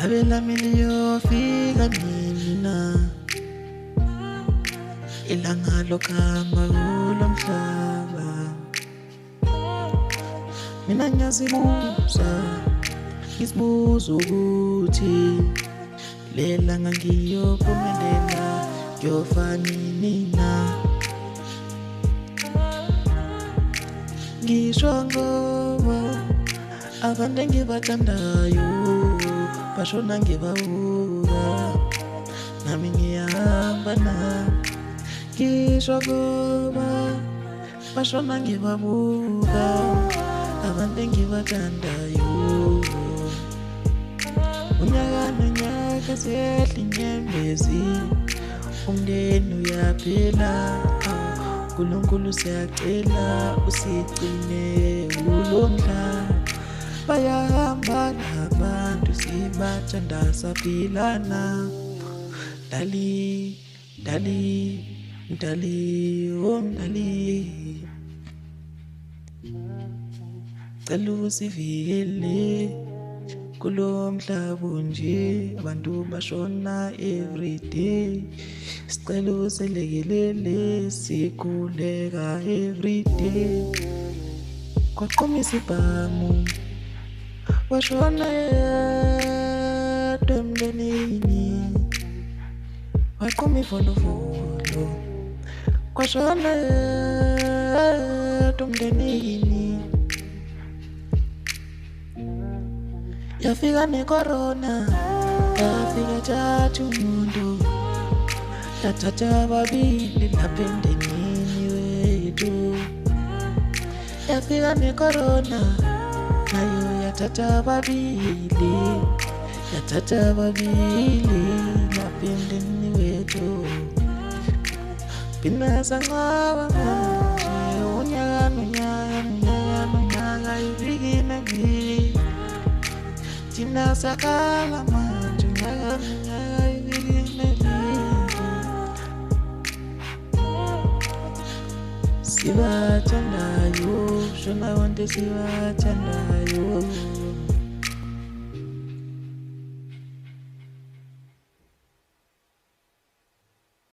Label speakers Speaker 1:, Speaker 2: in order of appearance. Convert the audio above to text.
Speaker 1: Abela miliyofika mina ilanga lokuhamba kulo mhlaba. Mina ngiyazibuza ukuthi lelanga ngiyophumelela ngiyofa nini na. Ngisho ngoba abantu engibathandayo bashona ngibabuka, nami ngiyahamba nabo. Ngisho ngoba bashona ngibabuka, abantu engibathandayo. Unyaka nonyaka siyehla inyembezi, umndeni uyaphela. uNkulunkulu siyacela usigcine kulo mhlaba. Bayahamba nabantu sibathanda saphilana. Dali, dali, dali, oh dali, cela usivikele kulo mhlaba nje, abantu bashona everyday. Sicela uselekelele sikhuleka everyday. Kwaqhumisa ibhamu washona yedwa emndenini, waqhuma ivolovolo kwashona yedwa emndenini. Yafika necorona, yafika thatha umuntu, yathatha ababili lapha emndenini wethu. Yafika necorona, nayo yathatha ababili, yathatha ababili lapha emndenini wethu. Phina sanqaba manje, unyaka nonyaka nonyaka nonyaka, iviki neviki. Thina sakhala manje, unyaka nonyaka, iviki neviki. Sibathandayo, shona bonke sibathandayo.